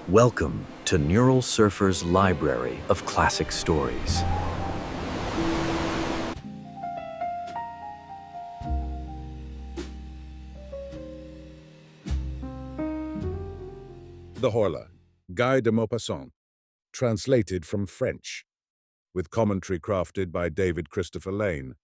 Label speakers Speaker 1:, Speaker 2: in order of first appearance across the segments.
Speaker 1: Welcome to Neural Surfer's library of classic stories.
Speaker 2: The Horla, Guy de Maupassant, translated from French, with commentary crafted by David Christopher Lane.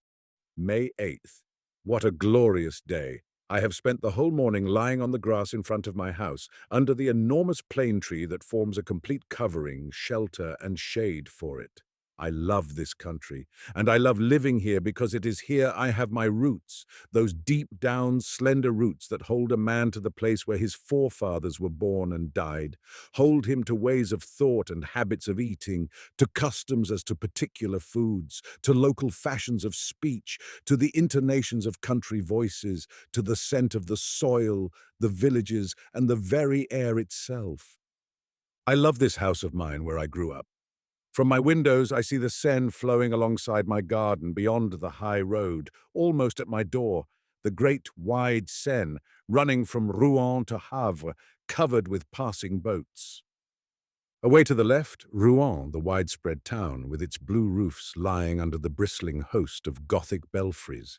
Speaker 2: May 8th. What a glorious day! I have spent the whole morning lying on the grass in front of my house, under the enormous plane tree that forms a complete covering, shelter, and shade for it. I love this country, and I love living here because it is here I have my roots, those deep-down, slender roots that hold a man to the place where his forefathers were born and died, hold him to ways of thought and habits of eating, to customs as to particular foods, to local fashions of speech, to the intonations of country voices, to the scent of the soil, the villages, and the very air itself. I love this house of mine where I grew up. From my windows, I see the Seine flowing alongside my garden beyond the high road, almost at my door, the great wide Seine, running from Rouen to Havre, covered with passing boats. Away to the left, Rouen, the widespread town, with its blue roofs lying under the bristling host of Gothic belfries.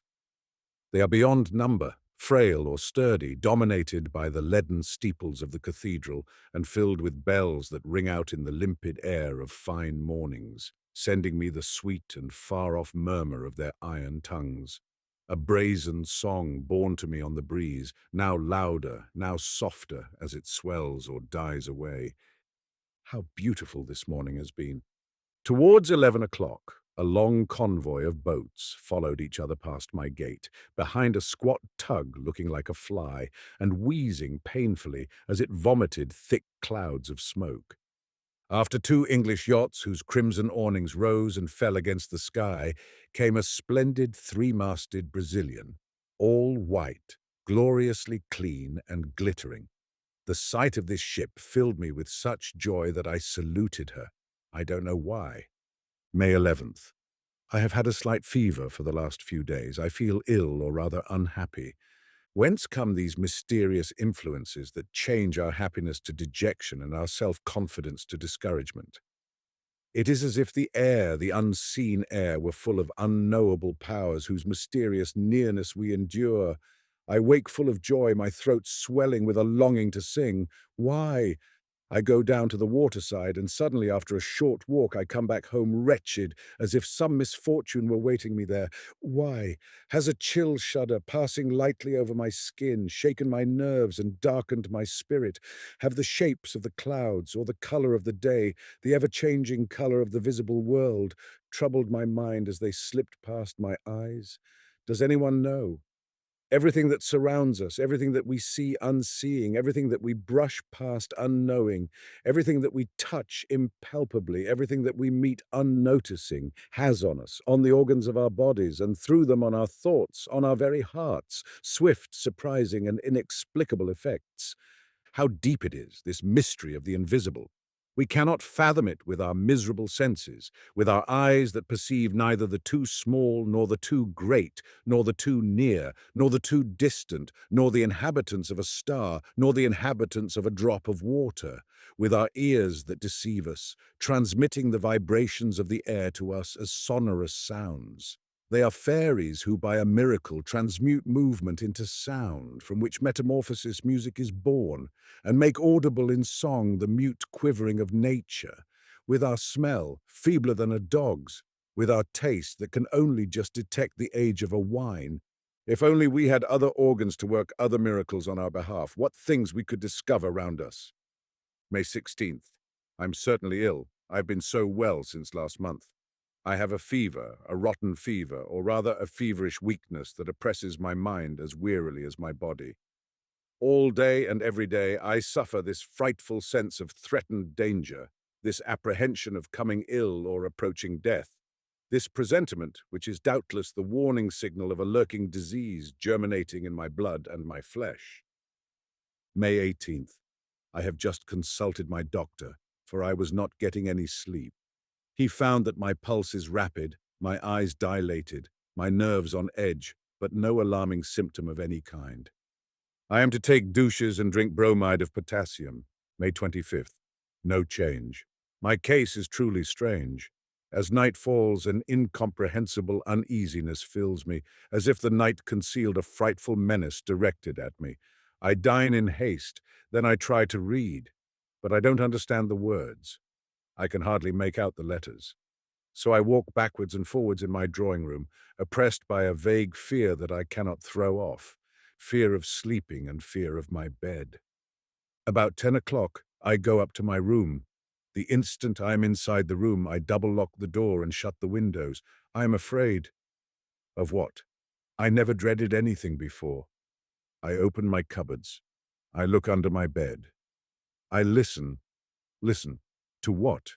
Speaker 2: They are beyond number, frail or sturdy, dominated by the leaden steeples of the cathedral and filled with bells that ring out in the limpid air of fine mornings, sending me the sweet and far-off murmur of their iron tongues. A brazen song borne to me on the breeze, now louder, now softer as it swells or dies away. How beautiful this morning has been. Towards 11 o'clock, a long convoy of boats followed each other past my gate, behind a squat tug looking like a fly, and wheezing painfully as it vomited thick clouds of smoke. After two English yachts whose crimson awnings rose and fell against the sky, came a splendid three-masted Brazilian, all white, gloriously clean and glittering. The sight of this ship filled me with such joy that I saluted her. I don't know why. May 11th. I have had a slight fever for the last few days. I feel ill, or rather unhappy. Whence come these mysterious influences that change our happiness to dejection and our self-confidence to discouragement? It is as if the air, the unseen air, were full of unknowable powers whose mysterious nearness we endure. I wake full of joy, my throat swelling with a longing to sing. Why? I go down to the waterside, and suddenly, after a short walk, I come back home wretched, as if some misfortune were waiting me there. Why? Has a chill shudder, passing lightly over my skin, shaken my nerves and darkened my spirit? Have the shapes of the clouds, or the colour of the day, the ever-changing colour of the visible world, troubled my mind as they slipped past my eyes? Does anyone know? Everything that surrounds us, everything that we see unseeing, everything that we brush past unknowing, everything that we touch impalpably, everything that we meet unnoticing, has on us, on the organs of our bodies, and through them on our thoughts, on our very hearts, swift, surprising, and inexplicable effects. How deep it is, this mystery of the invisible! We cannot fathom it with our miserable senses, with our eyes that perceive neither the too small, nor the too great, nor the too near, nor the too distant, nor the inhabitants of a star, nor the inhabitants of a drop of water, with our ears that deceive us, transmitting the vibrations of the air to us as sonorous sounds. They are fairies who, by a miracle, transmute movement into sound, from which metamorphosis music is born, and make audible in song the mute quivering of nature, with our smell, feebler than a dog's, with our taste that can only just detect the age of a wine. If only we had other organs to work other miracles on our behalf, what things we could discover round us. May 16th. I'm certainly ill. I've been so well since last month. I have a fever, a rotten fever, or rather a feverish weakness that oppresses my mind as wearily as my body. All day and every day I suffer this frightful sense of threatened danger, this apprehension of coming ill or approaching death, this presentiment, which is doubtless the warning signal of a lurking disease germinating in my blood and my flesh. May 18th. I have just consulted my doctor, for I was not getting any sleep. He found that my pulse is rapid, my eyes dilated, my nerves on edge, but no alarming symptom of any kind. I am to take douches and drink bromide of potassium. May 25th. No change. My case is truly strange. As night falls, an incomprehensible uneasiness fills me, as if the night concealed a frightful menace directed at me. I dine in haste, then I try to read, but I don't understand the words. I can hardly make out the letters. So I walk backwards and forwards in my drawing room, oppressed by a vague fear that I cannot throw off, fear of sleeping and fear of my bed. About 10 o'clock, I go up to my room. The instant I am inside the room, I double-lock the door and shut the windows. I am afraid. Of what? I never dreaded anything before. I open my cupboards. I look under my bed. I listen. Listen. To what?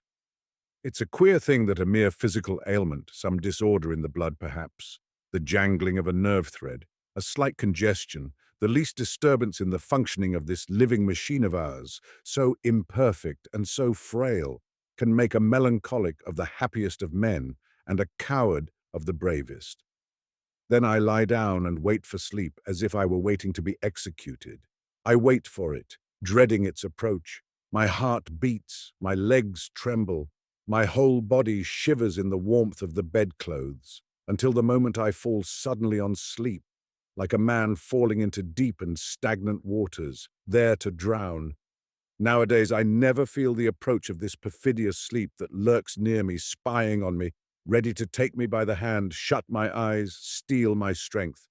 Speaker 2: It's a queer thing that a mere physical ailment, some disorder in the blood perhaps, the jangling of a nerve thread, a slight congestion, the least disturbance in the functioning of this living machine of ours, so imperfect and so frail, can make a melancholic of the happiest of men and a coward of the bravest. Then I lie down and wait for sleep as if I were waiting to be executed. I wait for it, dreading its approach. My heart beats, my legs tremble, my whole body shivers in the warmth of the bedclothes, until the moment I fall suddenly on sleep, like a man falling into deep and stagnant waters, there to drown. Nowadays I never feel the approach of this perfidious sleep that lurks near me, spying on me, ready to take me by the hand, shut my eyes, steal my strength.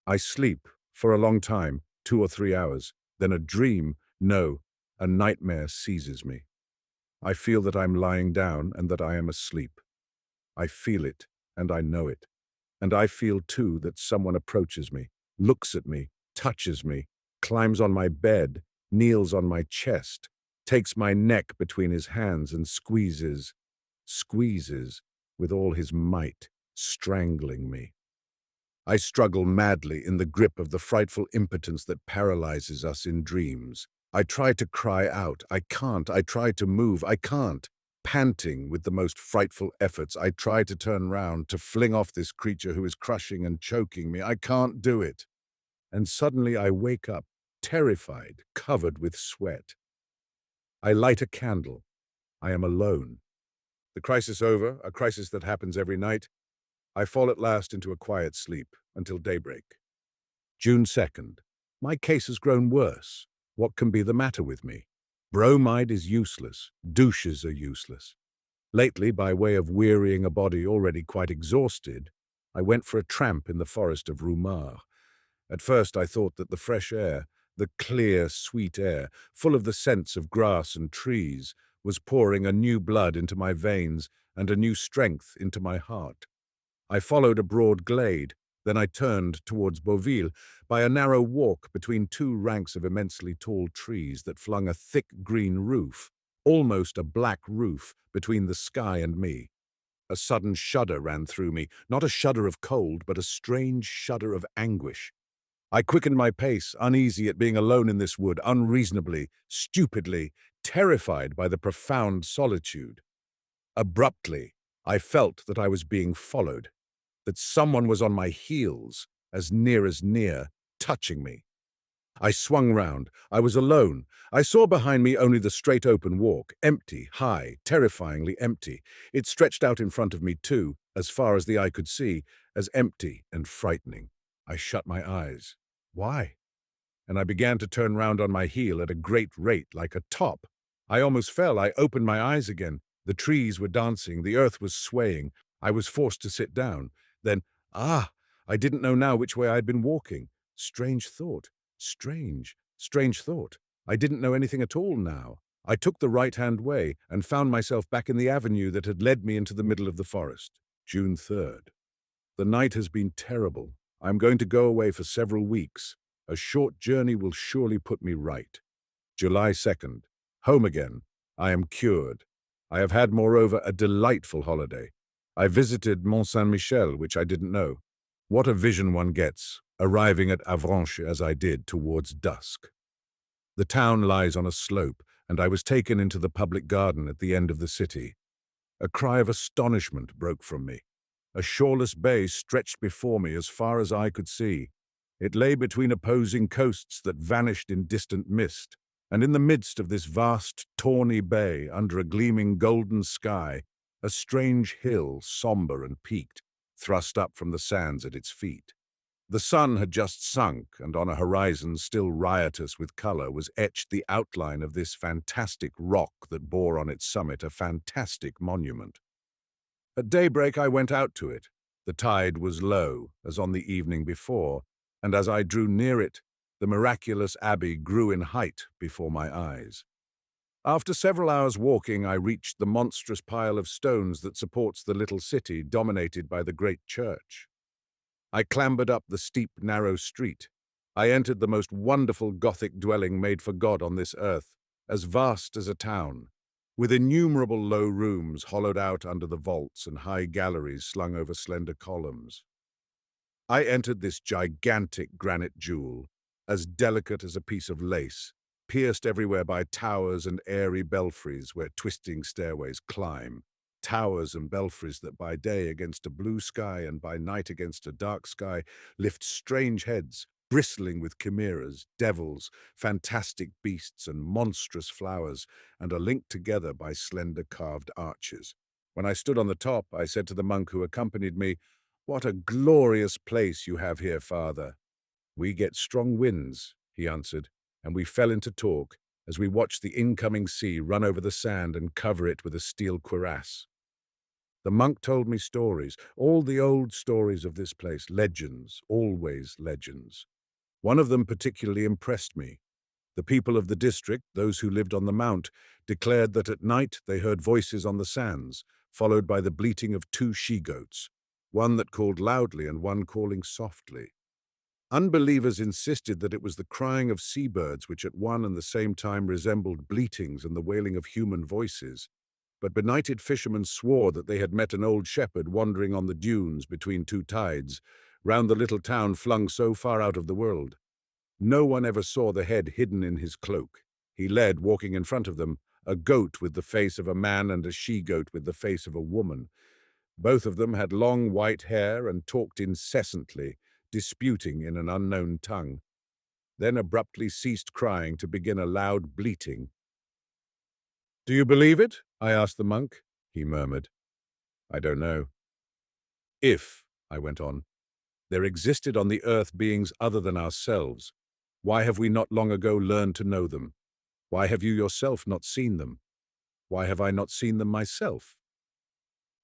Speaker 2: I sleep for a long time, 2 or 3 hours, then a dream, no, a nightmare seizes me. I feel that I'm lying down and that I am asleep. I feel it, and I know it. And I feel, too, that someone approaches me, looks at me, touches me, climbs on my bed, kneels on my chest, takes my neck between his hands and squeezes with all his might, strangling me. I struggle madly in the grip of the frightful impotence that paralyzes us in dreams. I try to cry out. I can't. I try to move. I can't. Panting with the most frightful efforts, I try to turn round, to fling off this creature who is crushing and choking me. I can't do it. And suddenly I wake up, terrified, covered with sweat. I light a candle. I am alone. The crisis over, a crisis that happens every night, I fall at last into a quiet sleep until daybreak. June 2nd. My case has grown worse. What can be the matter with me? Bromide is useless. Douches are useless. Lately, by way of wearying a body already quite exhausted, I went for a tramp in the forest of Roumare. At first I thought that the fresh air, the clear, sweet air, full of the scents of grass and trees, was pouring a new blood into my veins and a new strength into my heart. I followed a broad glade, then I turned towards Beauville by a narrow walk between 2 ranks of immensely tall trees that flung a thick green roof, almost a black roof, between the sky and me. A sudden shudder ran through me, not a shudder of cold, but a strange shudder of anguish. I quickened my pace, uneasy at being alone in this wood, unreasonably, stupidly, terrified by the profound solitude. Abruptly, I felt that I was being followed, that someone was on my heels, as near, touching me. I swung round. I was alone. I saw behind me only the straight open walk, empty, high, terrifyingly empty. It stretched out in front of me too, as far as the eye could see, as empty and frightening. I shut my eyes. Why? And I began to turn round on my heel at a great rate, like a top. I almost fell. I opened my eyes again. The trees were dancing. The earth was swaying. I was forced to sit down. Then, I didn't know now which way I had been walking. Strange thought. Strange thought. I didn't know anything at all now. I took the right-hand way and found myself back in the avenue that had led me into the middle of the forest. June 3rd. The night has been terrible. I am going to go away for several weeks. A short journey will surely put me right. July 2nd. Home again. I am cured. I have had, moreover, a delightful holiday. I visited Mont Saint-Michel, which I didn't know. What a vision one gets, arriving at Avranches as I did towards dusk. The town lies on a slope, and I was taken into the public garden at the end of the city. A cry of astonishment broke from me. A shoreless bay stretched before me as far as I could see. It lay between opposing coasts that vanished in distant mist. And in the midst of this vast, tawny bay, under a gleaming golden sky, a strange hill, somber and peaked, thrust up from the sands at its feet. The sun had just sunk, and on a horizon still riotous with color was etched the outline of this fantastic rock that bore on its summit a fantastic monument. At daybreak I went out to it. The tide was low, as on the evening before, and as I drew near it, the miraculous abbey grew in height before my eyes. After several hours walking, I reached the monstrous pile of stones that supports the little city dominated by the great church. I clambered up the steep, narrow street. I entered the most wonderful Gothic dwelling made for God on this earth, as vast as a town, with innumerable low rooms hollowed out under the vaults and high galleries slung over slender columns. I entered this gigantic granite jewel, as delicate as a piece of lace, pierced everywhere by towers and airy belfries where twisting stairways climb, towers and belfries that by day against a blue sky and by night against a dark sky lift strange heads, bristling with chimeras, devils, fantastic beasts and monstrous flowers, and are linked together by slender carved arches. When I stood on the top, I said to the monk who accompanied me, "What a glorious place you have here, Father." "We get strong winds," he answered, and we fell into talk as we watched the incoming sea run over the sand and cover it with a steel cuirass. The monk told me stories, all the old stories of this place, legends, always legends. One of them particularly impressed me. The people of the district, those who lived on the mount, declared that at night they heard voices on the sands, followed by the bleating of two she-goats, one that called loudly and one calling softly. Unbelievers insisted that it was the crying of seabirds which at one and the same time resembled bleatings and the wailing of human voices. But benighted fishermen swore that they had met an old shepherd wandering on the dunes between two tides, round the little town flung so far out of the world. No one ever saw the head hidden in his cloak. He led, walking in front of them, a goat with the face of a man and a she-goat with the face of a woman. Both of them had long white hair and talked incessantly, disputing in an unknown tongue, then abruptly ceased crying to begin a loud bleating. "Do you believe it?" I asked the monk. He murmured, "I don't know." "If," I went on, "there existed on the earth beings other than ourselves, why have we not long ago learned to know them? Why have you yourself not seen them? Why have I not seen them myself?"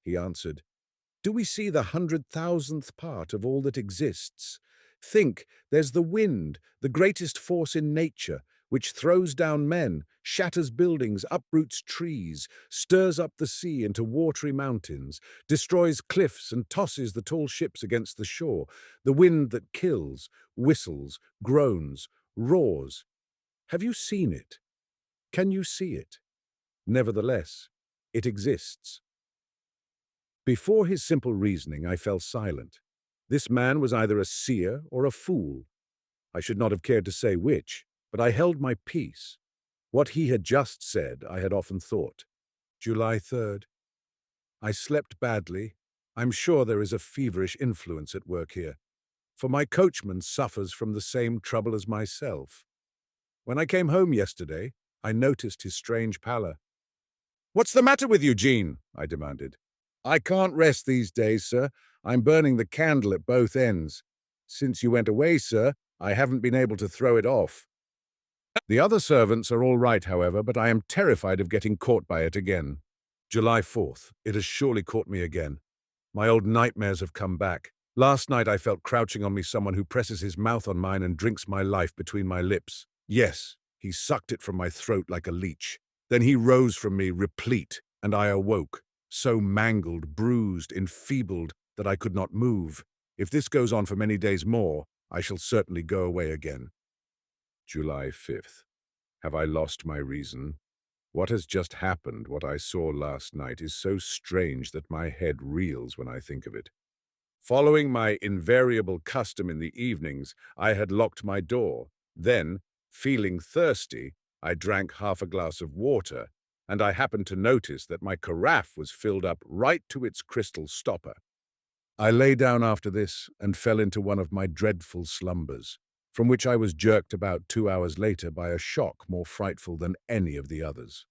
Speaker 2: He answered, "Do we see the 100,000th part of all that exists? Think, there's the wind, the greatest force in nature, which throws down men, shatters buildings, uproots trees, stirs up the sea into watery mountains, destroys cliffs and tosses the tall ships against the shore, the wind that kills, whistles, groans, roars. Have you seen it? Can you see it? Nevertheless, it exists." Before his simple reasoning, I fell silent. This man was either a seer or a fool. I should not have cared to say which, but I held my peace. What he had just said, I had often thought. July 3rd. I slept badly. I'm sure there is a feverish influence at work here, for my coachman suffers from the same trouble as myself. When I came home yesterday, I noticed his strange pallor. "What's the matter with you, Jean?" I demanded. "I can't rest these days, sir. I'm burning the candle at both ends. Since you went away, sir, I haven't been able to throw it off. The other servants are all right, however, but I am terrified of getting caught by it again. July 4th. It has surely caught me again. My old nightmares have come back. Last night I felt crouching on me someone who presses his mouth on mine and drinks my life between my lips. Yes, he sucked it from my throat like a leech. Then he rose from me, replete, and I awoke, so mangled, bruised, enfeebled that I could not move. If this goes on for many days more, I shall certainly go away again. July 5th. Have I lost my reason? What has just happened, what I saw last night, is so strange that my head reels when I think of it. Following my invariable custom in the evenings, I had locked my door. Then, feeling thirsty, I drank half a glass of water, and I happened to notice that my carafe was filled up right to its crystal stopper. I lay down after this and fell into one of my dreadful slumbers. from which I was jerked about 2 hours later by a shock more frightful than any of the others.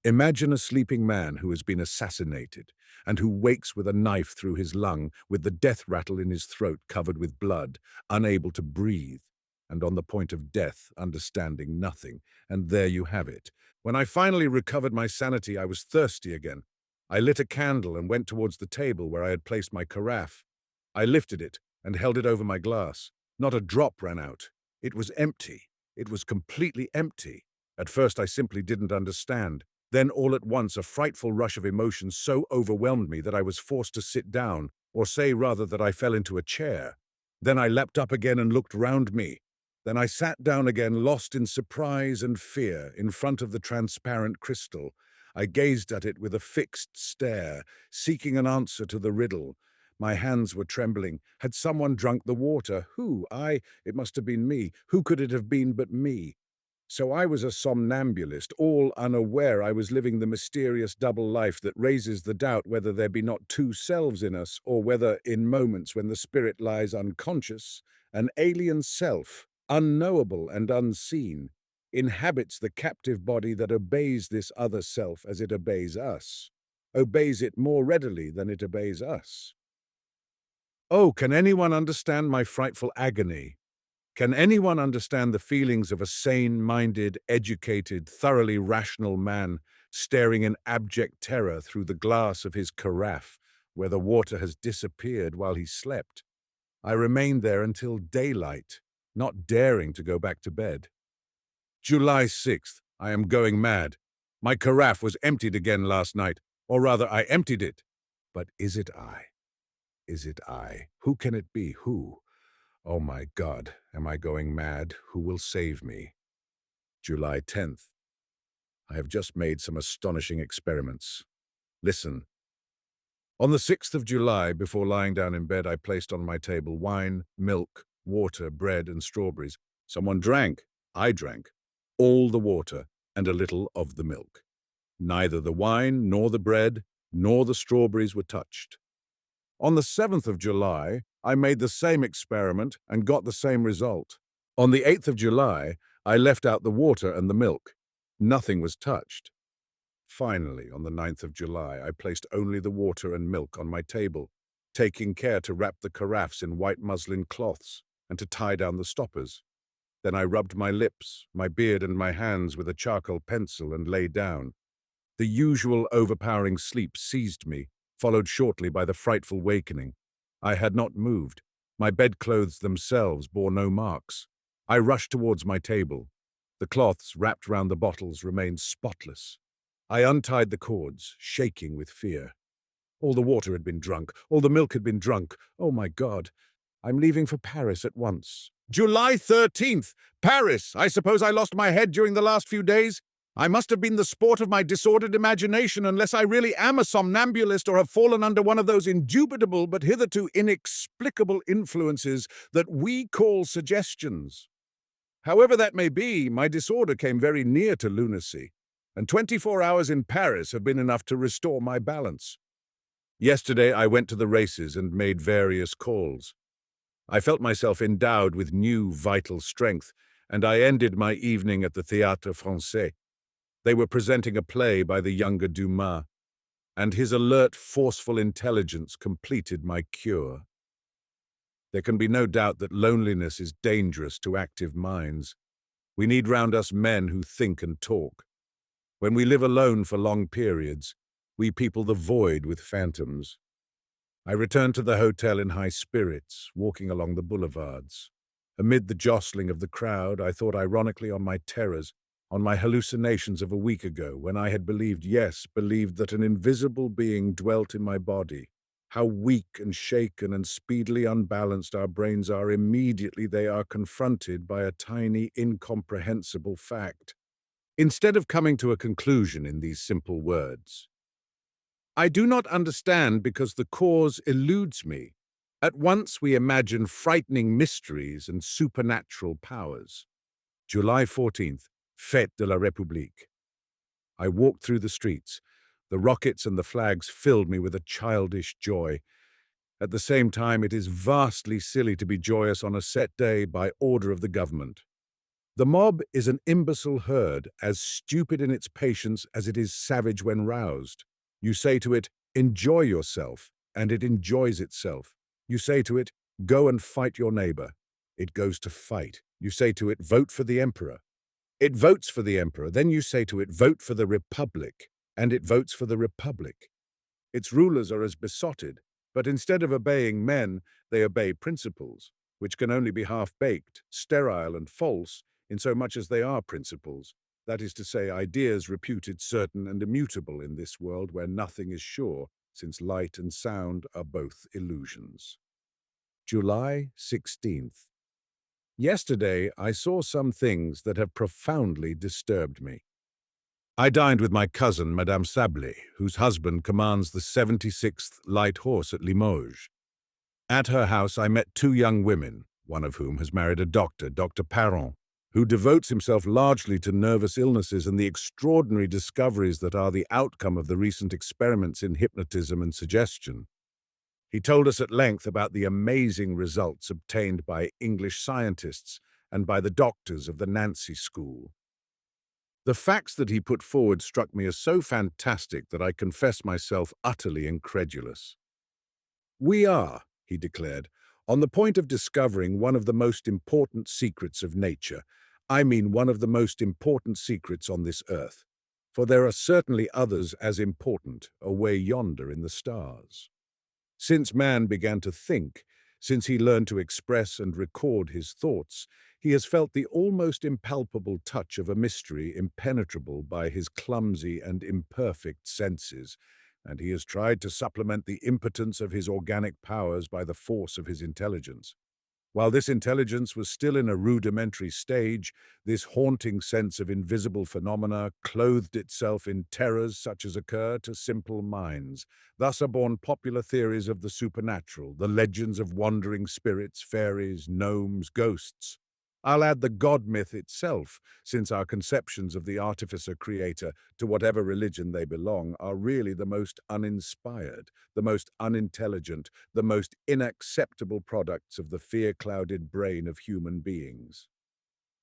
Speaker 2: Imagine a sleeping man who has been assassinated and who wakes with a knife through his lung, with the death rattle in his throat covered with blood, unable to breathe, and on the point of death, understanding nothing. And there you have it. When I finally recovered my sanity, I was thirsty again. I lit a candle and went towards the table where I had placed my carafe. I lifted it and held it over my glass. Not a drop ran out. It was empty. It was completely empty. At first I simply didn't understand. Then all at once a frightful rush of emotion so overwhelmed me that I was forced to sit down, or say rather that I fell into a chair. Then I leapt up again and looked round me. Then I sat down again, lost in surprise and fear, in front of the transparent crystal. I gazed at it with a fixed stare, seeking an answer to the riddle. My hands were trembling. Had someone drunk the water? Who? I? It must have been me. Who could it have been but me? So I was a somnambulist, all unaware I was living the mysterious double life that raises the doubt whether there be not two selves in us, or whether, in moments when the spirit lies unconscious, an alien self, unknowable and unseen, inhabits the captive body that obeys this other self as it obeys us, obeys it more readily than it obeys us. Oh, can anyone understand my frightful agony? Can anyone understand the feelings of a sane-minded, educated, thoroughly rational man staring in abject terror through the glass of his carafe, where the water has disappeared while he slept? I remained there until daylight, not daring to go back to bed. July 6th. I am going mad. My carafe was emptied again last night, or rather I emptied it. But is it I? Is it I? Who can it be? Who? Oh my God, am I going mad? Who will save me? July 10th. I have just made some astonishing experiments. Listen. On the 6th of July, before lying down in bed, I placed on my table wine, milk, water, bread, and strawberries. Someone drank. I drank. All the water and a little of the milk. Neither the wine, nor the bread, nor the strawberries were touched. On the 7th of July, I made the same experiment and got the same result. On the 8th of July, I left out the water and the milk. Nothing was touched. Finally, on the 9th of July, I placed only the water and milk on my table, taking care to wrap the carafes in white muslin cloths and to tie down the stoppers. Then I rubbed my lips, my beard and my hands with a charcoal pencil and lay down. The usual overpowering sleep seized me, followed shortly by the frightful wakening. I had not moved. My bedclothes themselves bore no marks. I rushed towards my table. The cloths wrapped round the bottles remained spotless. I untied the cords, shaking with fear. All the water had been drunk. All the milk had been drunk. Oh, my God. I'm leaving for Paris at once. July 13th! Paris! I suppose I lost my head during the last few days. I must have been the sport of my disordered imagination unless I really am a somnambulist or have fallen under one of those indubitable but hitherto inexplicable influences that we call suggestions. However that may be, my disorder came very near to lunacy, and 24 hours in Paris have been enough to restore my balance. Yesterday I went to the races and made various calls. I felt myself endowed with new vital strength, and I ended my evening at the Théâtre Français. They were presenting a play by the younger Dumas, and his alert, forceful intelligence completed my cure. There can be no doubt that loneliness is dangerous to active minds. We need round us men who think and talk. When we live alone for long periods, we people the void with phantoms. I returned to the hotel in high spirits, walking along the boulevards. Amid the jostling of the crowd, I thought ironically on my terrors, on my hallucinations of a week ago, when I had believed that an invisible being dwelt in my body. How weak and shaken and speedily unbalanced our brains are immediately they are confronted by a tiny, incomprehensible fact. Instead of coming to a conclusion in these simple words, I do not understand because the cause eludes me. At once we imagine frightening mysteries and supernatural powers. July 14th, Fête de la République. I walked through the streets. The rockets and the flags filled me with a childish joy. At the same time, it is vastly silly to be joyous on a set day by order of the government. The mob is an imbecile herd, as stupid in its patience as it is savage when roused. You say to it, enjoy yourself, and it enjoys itself. You say to it, go and fight your neighbor. It goes to fight. You say to it, vote for the emperor. It votes for the emperor. Then you say to it, vote for the republic, and it votes for the republic. Its rulers are as besotted, but instead of obeying men, they obey principles, which can only be half-baked, sterile, and false, insomuch as they are principles, that is to say, ideas reputed certain and immutable in this world where nothing is sure, since light and sound are both illusions. July 16th. Yesterday, I saw some things that have profoundly disturbed me. I dined with my cousin, Madame Sablé, whose husband commands the 76th Light Horse at Limoges. At her house, I met two young women, one of whom has married a doctor, Dr. Parent, who devotes himself largely to nervous illnesses and the extraordinary discoveries that are the outcome of the recent experiments in hypnotism and suggestion. He told us at length about the amazing results obtained by English scientists and by the doctors of the Nancy School. The facts that he put forward struck me as so fantastic that I confess myself utterly incredulous. We are, he declared, on the point of discovering one of the most important secrets of nature. I mean one of the most important secrets on this earth, for there are certainly others as important away yonder in the stars. Since man began to think, since he learned to express and record his thoughts, he has felt the almost impalpable touch of a mystery impenetrable by his clumsy and imperfect senses, and he has tried to supplement the impotence of his organic powers by the force of his intelligence. While this intelligence was still in a rudimentary stage, this haunting sense of invisible phenomena clothed itself in terrors such as occur to simple minds. Thus are born popular theories of the supernatural, the legends of wandering spirits, fairies, gnomes, ghosts. I'll add the God myth itself, since our conceptions of the artificer-creator, to whatever religion they belong, are really the most uninspired, the most unintelligent, the most inacceptable products of the fear-clouded brain of human beings.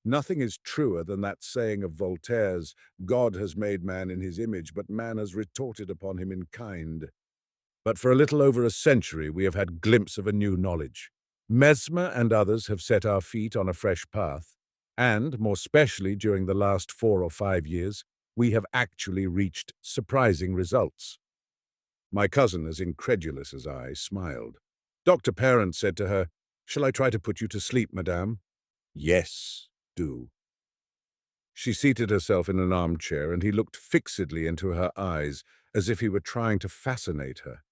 Speaker 2: Nothing is truer than that saying of Voltaire's, God has made man in his image, but man has retorted upon him in kind. But for a little over a century we have had glimpse of a new knowledge. Mesmer and others have set our feet on a fresh path, and, more specially during the last 4 or 5 years, we have actually reached surprising results. My cousin, as incredulous as I, smiled. Dr. Parent said to her, "Shall I try to put you to sleep, madame?" "Yes, do." She seated herself in an armchair, and he looked fixedly into her eyes, as if he were trying to fascinate her.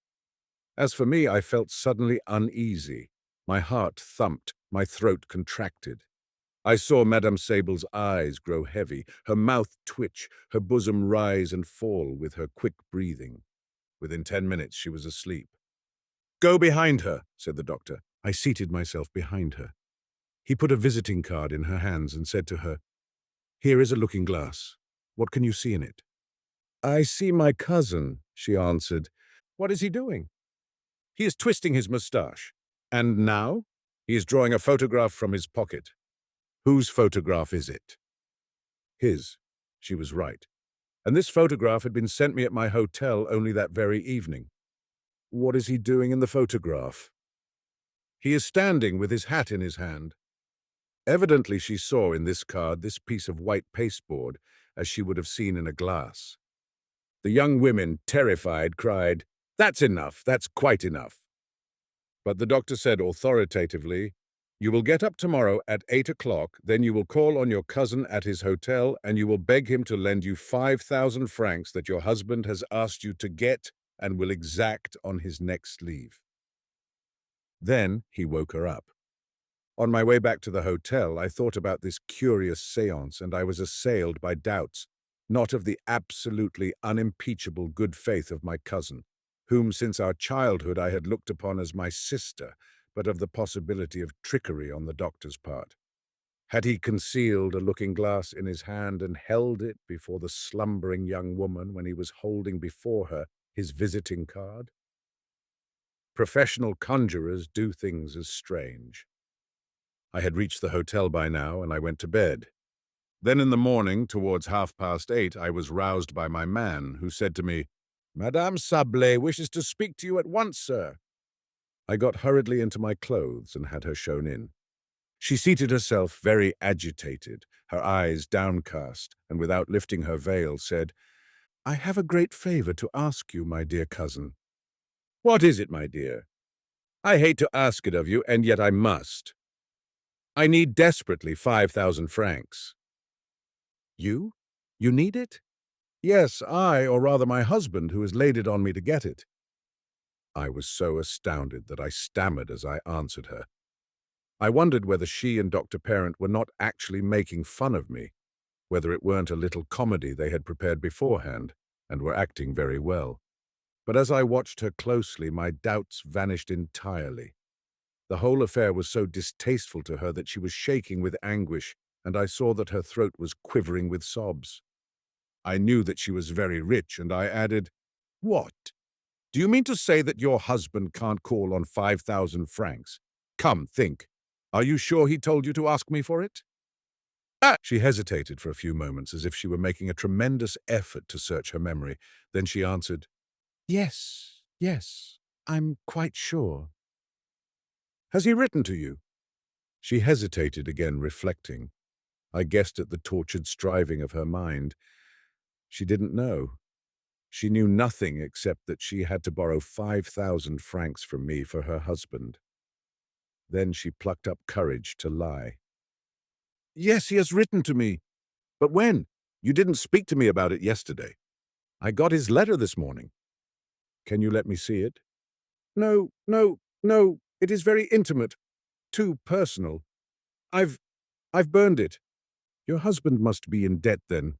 Speaker 2: As for me, I felt suddenly uneasy. My heart thumped, my throat contracted. I saw Madame Sable's eyes grow heavy, her mouth twitch, her bosom rise and fall with her quick breathing. Within 10 minutes she was asleep. "Go behind her," said the doctor. I seated myself behind her. He put a visiting card in her hands and said to her, "Here is a looking glass. What can you see in it?" "I see my cousin," she answered. "What is he doing?" "He is twisting his moustache. And now? He is drawing a photograph from his pocket." "Whose photograph is it?" "His." She was right. And this photograph had been sent me at my hotel only that very evening. "What is he doing in the photograph?" "He is standing with his hat in his hand." Evidently she saw in this card this piece of white pasteboard, as she would have seen in a glass. The young women, terrified, cried, "That's enough, that's quite enough." But the doctor said authoritatively, "You will get up tomorrow at 8 o'clock, then you will call on your cousin at his hotel and you will beg him to lend you 5,000 francs that your husband has asked you to get and will exact on his next leave." Then he woke her up. On my way back to the hotel, I thought about this curious séance, and I was assailed by doubts, not of the absolutely unimpeachable good faith of my cousin, whom since our childhood I had looked upon as my sister, but of the possibility of trickery on the doctor's part. Had he concealed a looking-glass in his hand and held it before the slumbering young woman when he was holding before her his visiting card? Professional conjurers do things as strange. I had reached the hotel by now, and I went to bed. Then in the morning, towards 8:30, I was roused by my man, who said to me, "Madame Sablé wishes to speak to you at once, sir." I got hurriedly into my clothes and had her shown in. She seated herself very agitated, her eyes downcast, and without lifting her veil said, "I have a great favor to ask you, my dear cousin." "What is it, my dear?" "I hate to ask it of you, and yet I must. I need desperately 5,000 francs. You? You need it? Yes, I, or rather my husband, who has laid it on me to get it. I was so astounded that I stammered as I answered her. I wondered whether she and Dr. Parent were not actually making fun of me, whether it weren't a little comedy they had prepared beforehand, and were acting very well. But as I watched her closely, my doubts vanished entirely. The whole affair was so distasteful to her that she was shaking with anguish, and I saw that her throat was quivering with sobs. I knew that she was very rich, and I added, "What? Do you mean to say that your husband can't call on 5,000 francs? Come, think. Are you sure he told you to ask me for it?" She hesitated for a few moments, as if she were making a tremendous effort to search her memory. Then she answered, "Yes, yes, I'm quite sure." "Has he written to you?" She hesitated again, reflecting. I guessed at the tortured striving of her mind. She didn't know. She knew nothing except that she had to borrow 5,000 francs from me for her husband. Then she plucked up courage to lie. "Yes, he has written to me. But when? You didn't speak to me about it yesterday. I got his letter this morning." "Can you let me see it?" "No, no, no. It is very intimate. Too personal. I've burned it." "Your husband must be in debt, then."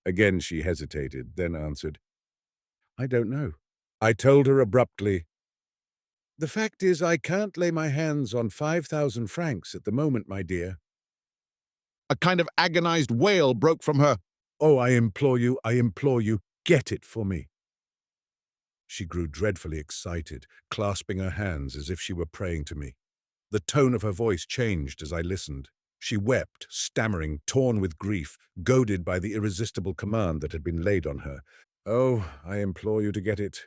Speaker 2: Again she hesitated, then answered, "I don't know." I told her abruptly, "The fact is, I can't lay my hands on 5,000 francs at the moment, my dear." A kind of agonized wail broke from her. "Oh, I implore you, get it for me." She grew dreadfully excited, clasping her hands as if she were praying to me. The tone of her voice changed as I listened. She wept, stammering, torn with grief, goaded by the irresistible command that had been laid on her. "Oh, I implore you to get it.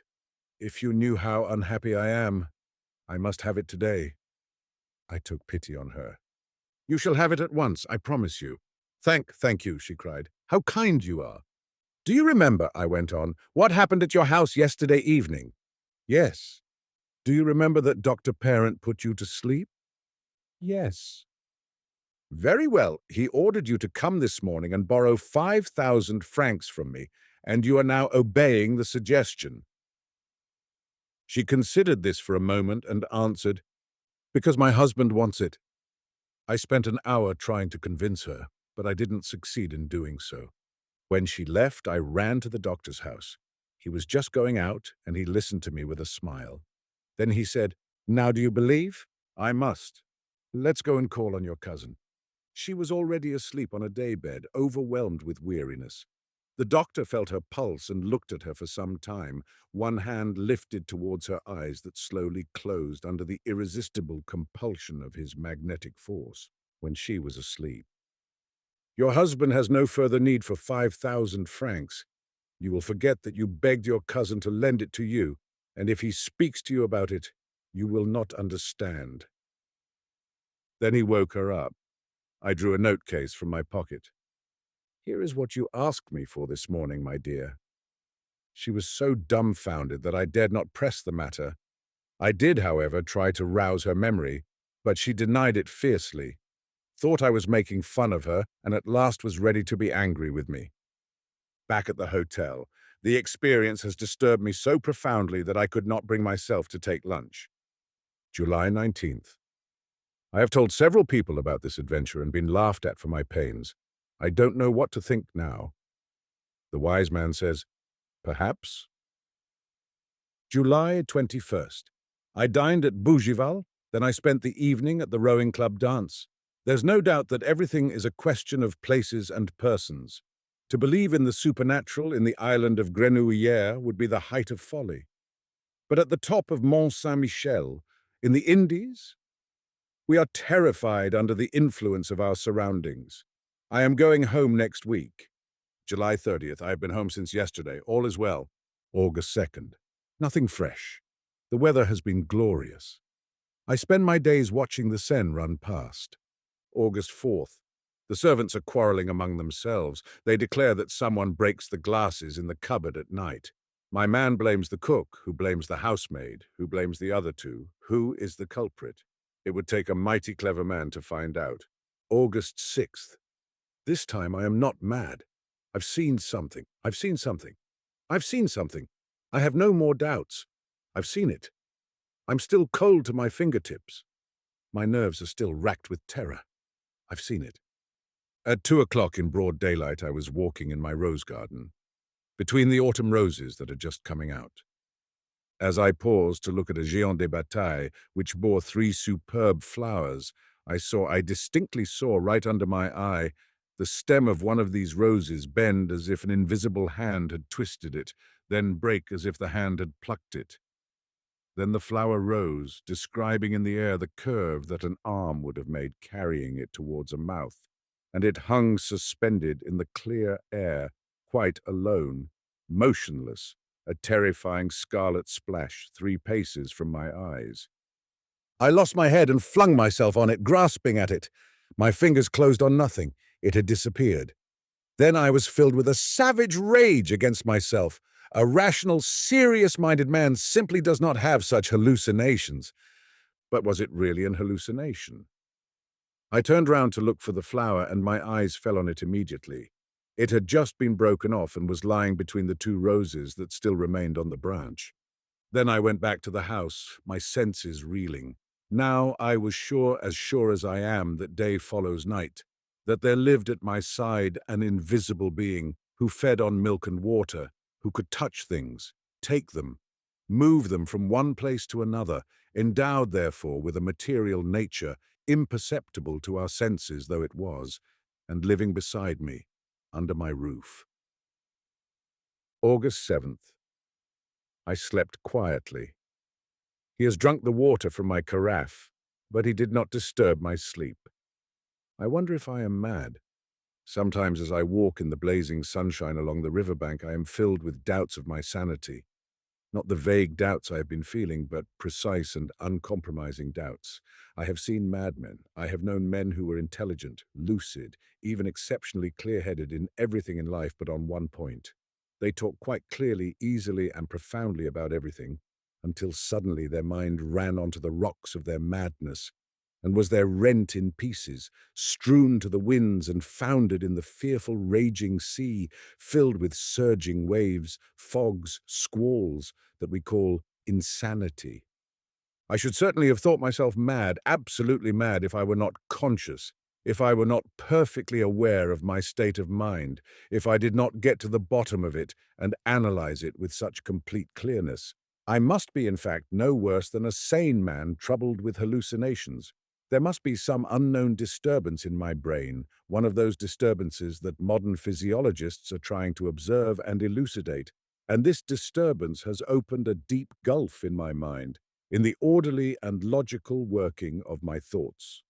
Speaker 2: If you knew how unhappy I am, I must have it today." I took pity on her. "You shall have it at once, I promise you." Thank you," she cried. "How kind you are." "Do you remember," I went on, "what happened at your house yesterday evening?" "Yes." "Do you remember that Dr. Parent put you to sleep?" "Yes." "Very well. He ordered you to come this morning and borrow 5,000 francs from me, and you are now obeying the suggestion." She considered this for a moment and answered, "Because my husband wants it." I spent an hour trying to convince her, but I didn't succeed in doing so. When she left, I ran to the doctor's house. He was just going out, and he listened to me with a smile. Then he said, "Now do you believe?" "I must. Let's go and call on your cousin." She was already asleep on a daybed, overwhelmed with weariness. The doctor felt her pulse and looked at her for some time, one hand lifted towards her eyes that slowly closed under the irresistible compulsion of his magnetic force, when she was asleep. "Your husband has no further need for 5,000 francs. You will forget that you begged your cousin to lend it to you, and if he speaks to you about it, you will not understand." Then he woke her up. I drew a note-case from my pocket. "Here is what you asked me for this morning, my dear." She was so dumbfounded that I dared not press the matter. I did, however, try to rouse her memory, but she denied it fiercely, thought I was making fun of her, and at last was ready to be angry with me. Back at the hotel, the experience has disturbed me so profoundly that I could not bring myself to take lunch. July 19th. I have told several people about this adventure and been laughed at for my pains. I don't know what to think now. The wise man says, perhaps. July 21st. I dined at Bougival, then I spent the evening at the rowing club dance. There's no doubt that everything is a question of places and persons. To believe in the supernatural in the island of Grenouillère would be the height of folly. But at the top of Mont Saint-Michel, in the Indies, we are terrified under the influence of our surroundings. I am going home next week. July 30th. I have been home since yesterday. All is well. August 2nd. Nothing fresh. The weather has been glorious. I spend my days watching the Seine run past. August 4th. The servants are quarreling among themselves. They declare that someone breaks the glasses in the cupboard at night. My man blames the cook, who blames the housemaid, who blames the other two. Who is the culprit? It would take a mighty clever man to find out. August 6th. This time I am not mad. I've seen something. I've seen something. I've seen something. I have no more doubts. I've seen it. I'm still cold to my fingertips. My nerves are still racked with terror. I've seen it. At 2 o'clock in broad daylight, I was walking in my rose garden, between the autumn roses that are just coming out. As I paused to look at a géant de bataille, which bore 3 superb flowers, I distinctly saw right under my eye the stem of one of these roses bend as if an invisible hand had twisted it, then break as if the hand had plucked it. Then the flower rose, describing in the air the curve that an arm would have made carrying it towards a mouth, and it hung suspended in the clear air, quite alone, motionless, a terrifying scarlet splash 3 paces from my eyes. I lost my head and flung myself on it, grasping at it. My fingers closed on nothing. It had disappeared. Then I was filled with a savage rage against myself. A rational, serious-minded man simply does not have such hallucinations. But was it really an hallucination? I turned round to look for the flower, and my eyes fell on it immediately. It had just been broken off and was lying between the 2 roses that still remained on the branch. Then I went back to the house, my senses reeling. Now I was sure as I am that day follows night, that there lived at my side an invisible being who fed on milk and water, who could touch things, take them, move them from one place to another, endowed therefore with a material nature, imperceptible to our senses though it was, and living beside me, under my roof. August 7th. I slept quietly. He has drunk the water from my carafe, but he did not disturb my sleep. I wonder if I am mad. Sometimes as I walk in the blazing sunshine along the riverbank, I am filled with doubts of my sanity. Not the vague doubts I have been feeling, but precise and uncompromising doubts. I have seen madmen. I have known men who were intelligent, lucid, even exceptionally clear-headed in everything in life but on one point. They talk quite clearly, easily, and profoundly about everything, until suddenly their mind ran onto the rocks of their madness, and was there rent in pieces, strewn to the winds and foundered in the fearful raging sea, filled with surging waves, fogs, squalls, that we call insanity. I should certainly have thought myself mad, absolutely mad, if I were not conscious, if I were not perfectly aware of my state of mind, if I did not get to the bottom of it and analyze it with such complete clearness. I must be, in fact, no worse than a sane man troubled with hallucinations. There must be some unknown disturbance in my brain, one of those disturbances that modern physiologists are trying to observe and elucidate, and this disturbance has opened a deep gulf in my mind, in the orderly and logical working of my thoughts.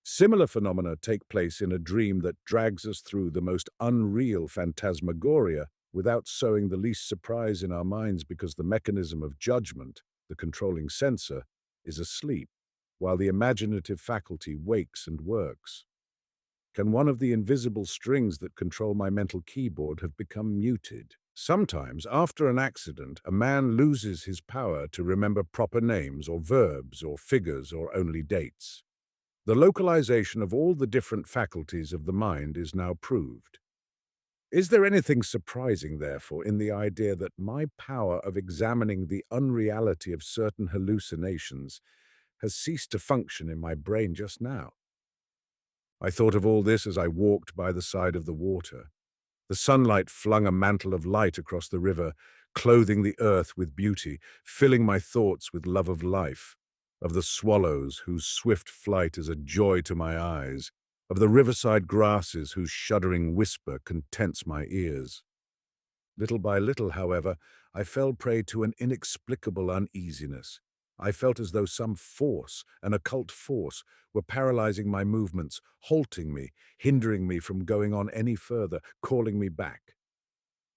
Speaker 2: Similar phenomena take place in a dream that drags us through the most unreal phantasmagoria without sowing the least surprise in our minds because the mechanism of judgment, the controlling censor, is asleep, while the imaginative faculty wakes and works. Can one of the invisible strings that control my mental keyboard have become muted? Sometimes, after an accident, a man loses his power to remember proper names or verbs or figures or only dates. The localization of all the different faculties of the mind is now proved. Is there anything surprising, therefore, in the idea that my power of examining the unreality of certain hallucinations has ceased to function in my brain just now? I thought of all this as I walked by the side of the water. The sunlight flung a mantle of light across the river, clothing the earth with beauty, filling my thoughts with love of life, of the swallows whose swift flight is a joy to my eyes, of the riverside grasses whose shuddering whisper contents my ears. Little by little, however, I fell prey to an inexplicable uneasiness. I felt as though some force, an occult force, were paralyzing my movements, halting me, hindering me from going on any further, calling me back.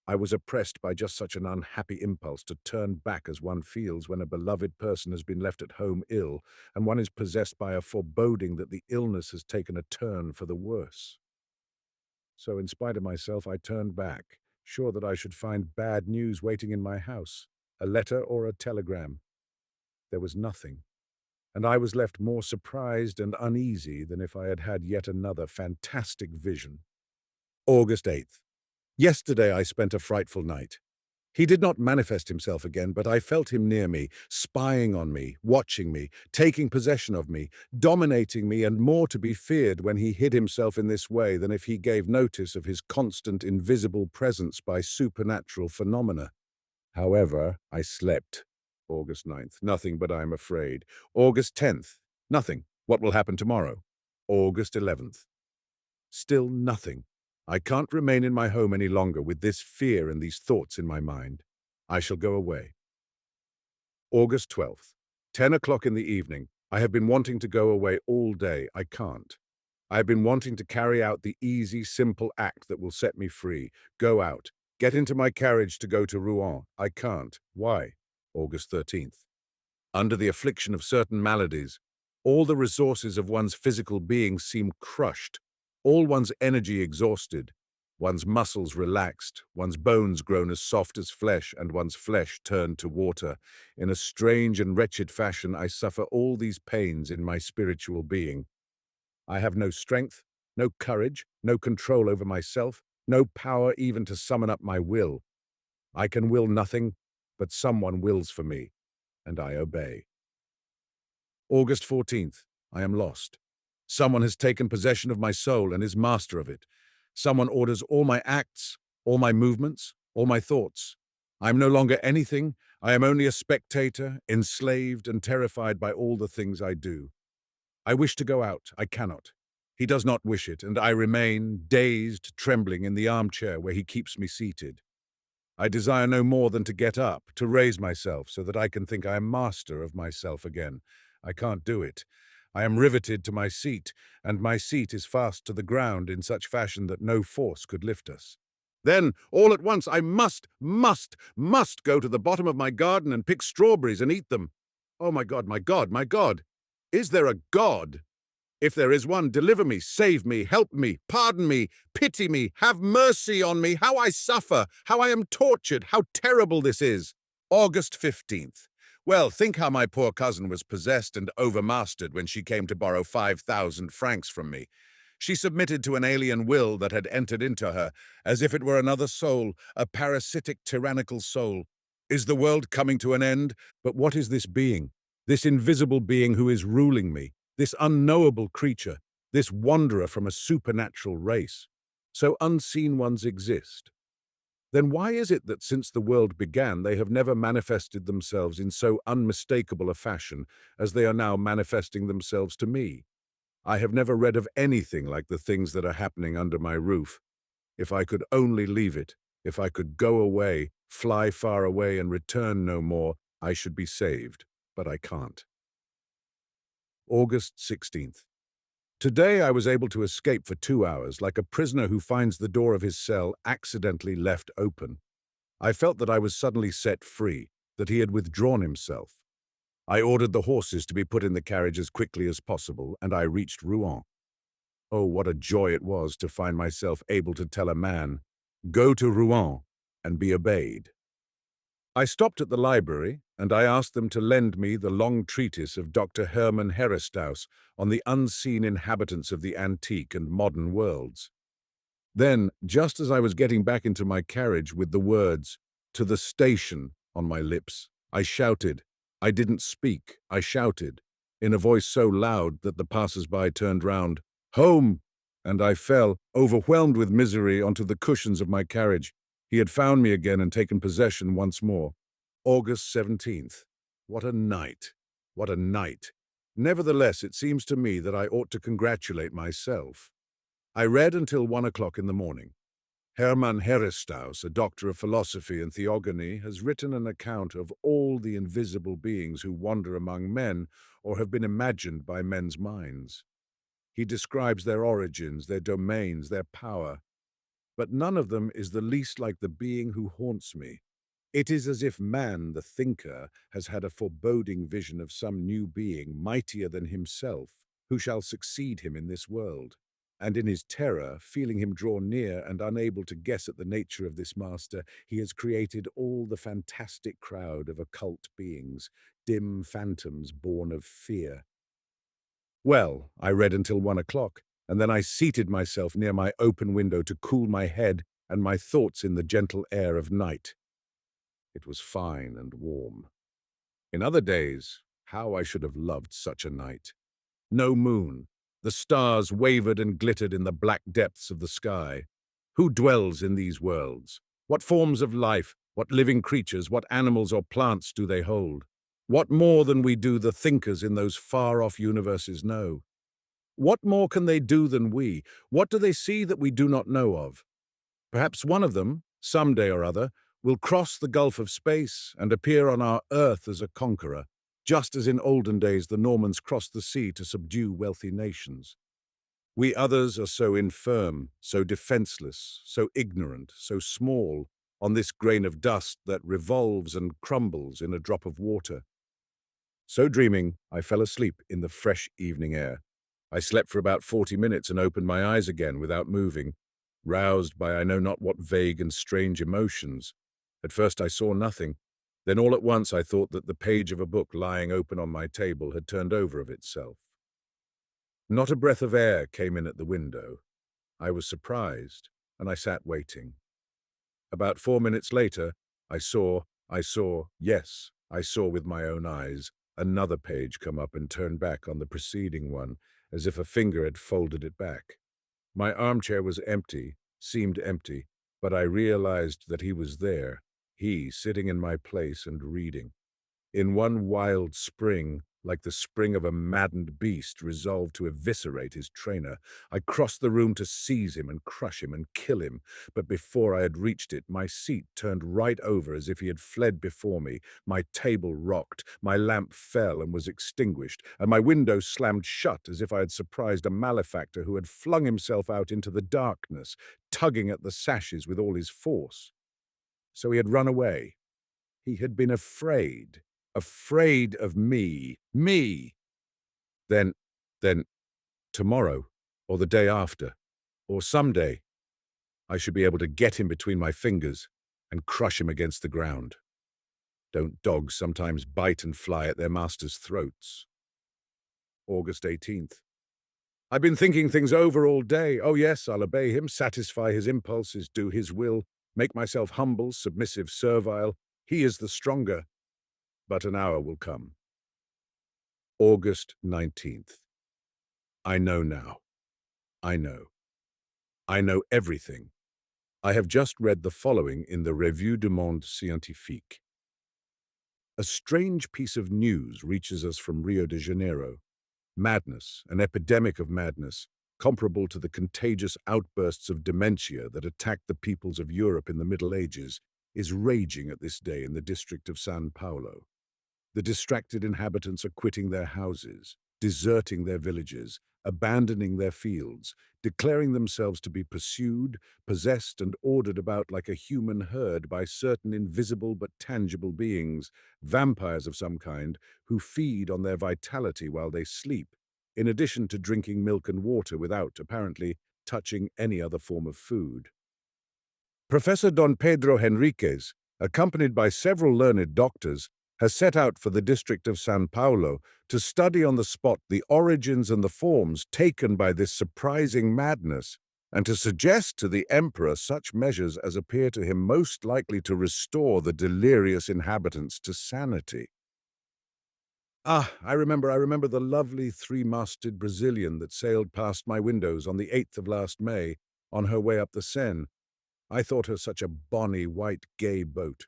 Speaker 2: I was oppressed by just such an unhappy impulse to turn back as one feels when a beloved person has been left at home ill, and one is possessed by a foreboding that the illness has taken a turn for the worse. So in spite of myself, I turned back, sure that I should find bad news waiting in my house, a letter or a telegram. There was nothing, and I was left more surprised and uneasy than if I had had yet another fantastic vision. August 8th. Yesterday I spent a frightful night. He did not manifest himself again, but I felt him near me, spying on me, watching me, taking possession of me, dominating me, and more to be feared when he hid himself in this way than if he gave notice of his constant invisible presence by supernatural phenomena. However, I slept. August 9th. Nothing, but I am afraid. August 10th. Nothing. What will happen tomorrow? August 11th. Still nothing. I can't remain in my home any longer with this fear and these thoughts in my mind. I shall go away. August 12th. 10 o'clock in the evening. I have been wanting to go away all day. I can't. I have been wanting to carry out the easy, simple act that will set me free. Go out. Get into my carriage to go to Rouen. I can't. Why? August 13th. Under the affliction of certain maladies, all the resources of one's physical being seem crushed, all one's energy exhausted, one's muscles relaxed, one's bones grown as soft as flesh, and one's flesh turned to water. In a strange and wretched fashion, I suffer all these pains in my spiritual being. I have no strength, no courage, no control over myself, no power even to summon up my will. I can will nothing, but someone wills for me, and I obey. August 14th. I am lost. Someone has taken possession of my soul and is master of it. Someone orders all my acts, all my movements, all my thoughts. I am no longer anything. I am only a spectator, enslaved and terrified by all the things I do. I wish to go out. I cannot. He does not wish it, and I remain, dazed, trembling in the armchair where he keeps me seated. I desire no more than to get up, to raise myself so that I can think I am master of myself again. I can't do it. I am riveted to my seat, and my seat is fast to the ground in such fashion that no force could lift us. Then, all at once, I must go to the bottom of my garden and pick strawberries and eat them. Oh, my God, my God, my God! Is there a God? If there is one, deliver me, save me, help me, pardon me, pity me, have mercy on me, how I suffer, how I am tortured, how terrible this is. August 15th. Well, think how my poor cousin was possessed and overmastered when she came to borrow 5,000 francs from me. She submitted to an alien will that had entered into her, as if it were another soul, a parasitic, tyrannical soul. Is the world coming to an end? But what is this being? This invisible being who is ruling me? This unknowable creature? This wanderer from a supernatural race? So unseen ones exist. Then why is it that since the world began they have never manifested themselves in so unmistakable a fashion as they are now manifesting themselves to me? I have never read of anything like the things that are happening under my roof. If I could only leave it, if I could go away, fly far away and return no more, I should be saved, but I can't. August 16th. Today I was able to escape for 2 hours, like a prisoner who finds the door of his cell accidentally left open. I felt that I was suddenly set free, that he had withdrawn himself. I ordered the horses to be put in the carriage as quickly as possible, and I reached Rouen. Oh, what a joy it was to find myself able to tell a man, "Go to Rouen," and be obeyed. I stopped at the library, and I asked them to lend me the long treatise of Dr. Hermann Herestauss on the unseen inhabitants of the antique and modern worlds. Then, just as I was getting back into my carriage with the words, "To the station," on my lips, I shouted. I didn't speak, I shouted, in a voice so loud that the passers-by turned round, "Home!" And I fell, overwhelmed with misery, onto the cushions of my carriage. He had found me again and taken possession once more. August 17th. What a night! What a night! Nevertheless, it seems to me that I ought to congratulate myself. I read until 1 o'clock in the morning. Hermann Herestauss, a doctor of philosophy and theogony, has written an account of all the invisible beings who wander among men or have been imagined by men's minds. He describes their origins, their domains, their power, but none of them is the least like the being who haunts me. It is as if man, the thinker, has had a foreboding vision of some new being mightier than himself, who shall succeed him in this world. And in his terror, feeling him draw near and unable to guess at the nature of this master, he has created all the fantastic crowd of occult beings, dim phantoms born of fear. Well, I read until 1 o'clock, and then I seated myself near my open window to cool my head and my thoughts in the gentle air of night. It was fine and warm. In other days, how I should have loved such a night. No moon. The stars wavered and glittered in the black depths of the sky. Who dwells in these worlds? What forms of life, what living creatures, what animals or plants do they hold? What more than we do the thinkers in those far-off universes know? What more can they do than we? What do they see that we do not know of? Perhaps one of them, some day or other, will cross the gulf of space and appear on our earth as a conqueror, just as in olden days the Normans crossed the sea to subdue wealthy nations. We others are so infirm, so defenseless, so ignorant, so small, on this grain of dust that revolves and crumbles in a drop of water. So dreaming, I fell asleep in the fresh evening air. I slept for about 40 minutes and opened my eyes again without moving, roused by I know not what vague and strange emotions. At first I saw nothing. Then all at once I thought that the page of a book lying open on my table had turned over of itself. Not a breath of air came in at the window. I was surprised, and I sat waiting. About 4 minutes later, yes, I saw with my own eyes, another page come up and turn back on the preceding one, as if a finger had folded it back. My armchair was empty, seemed empty, but I realized that he was there, he sitting in my place and reading. In one wild spring, like the spring of a maddened beast resolved to eviscerate his trainer, I crossed the room to seize him and crush him and kill him, but before I had reached it, my seat turned right over as if he had fled before me, my table rocked, my lamp fell and was extinguished, and my window slammed shut as if I had surprised a malefactor who had flung himself out into the darkness, tugging at the sashes with all his force. So he had run away. He had been afraid of me. Me! Then, tomorrow, or the day after, or someday, I should be able to get him between my fingers and crush him against the ground. Don't dogs sometimes bite and fly at their masters' throats? August 18th. I've been thinking things over all day. Oh yes, I'll obey him, satisfy his impulses, do his will, make myself humble, submissive, servile. He is the stronger. But an hour will come. August 19th. I know now. I know. I know everything. I have just read the following in the Revue du Monde Scientifique. A strange piece of news reaches us from Rio de Janeiro. Madness, an epidemic of madness, comparable to the contagious outbursts of dementia that attacked the peoples of Europe in the Middle Ages, is raging at this day in the district of São Paulo. The distracted inhabitants are quitting their houses, deserting their villages, abandoning their fields, declaring themselves to be pursued, possessed, and ordered about like a human herd by certain invisible but tangible beings, vampires of some kind, who feed on their vitality while they sleep, in addition to drinking milk and water without, apparently, touching any other form of food. Professor Don Pedro Henriquez, accompanied by several learned doctors, has set out for the district of São Paulo to study on the spot the origins and the forms taken by this surprising madness, and to suggest to the emperor such measures as appear to him most likely to restore the delirious inhabitants to sanity. I remember the lovely three-masted Brazilian that sailed past my windows on the 8th of last May, on her way up the Seine. I thought her such a bonny, white, gay boat.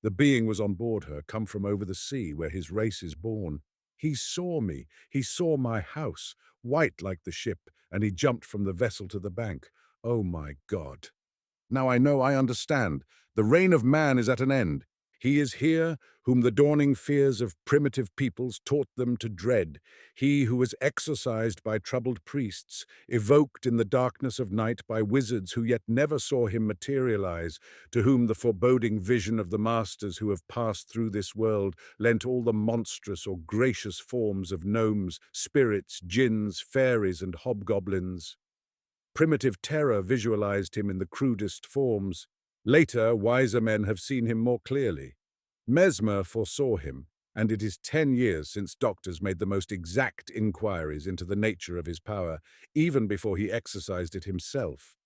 Speaker 2: The being was on board her, come from over the sea, where his race is born. He saw me, he saw my house, white like the ship, and he jumped from the vessel to the bank. Oh, my God! Now I know, I understand. The reign of man is at an end. He is here, whom the dawning fears of primitive peoples taught them to dread. He who was exorcised by troubled priests, evoked in the darkness of night by wizards who yet never saw him materialize, to whom the foreboding vision of the masters who have passed through this world lent all the monstrous or gracious forms of gnomes, spirits, jinns, fairies, and hobgoblins. Primitive terror visualized him in the crudest forms. Later, wiser men have seen him more clearly. Mesmer foresaw him, and it is 10 years since doctors made the most exact inquiries into the nature of his power, even before he exercised it himself.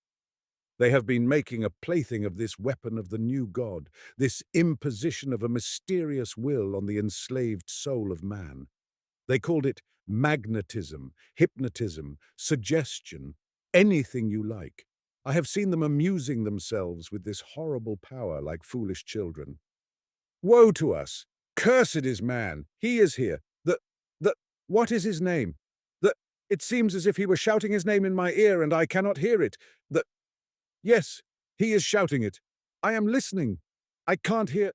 Speaker 2: They have been making a plaything of this weapon of the new god, this imposition of a mysterious will on the enslaved soul of man. They called it magnetism, hypnotism, suggestion, anything you like. I have seen them amusing themselves with this horrible power like foolish children. Woe to us! Cursed is man! He is here! What is his name? It seems as if he were shouting his name in my ear and I cannot hear it. Yes, he is shouting it. I am listening. I can't hear.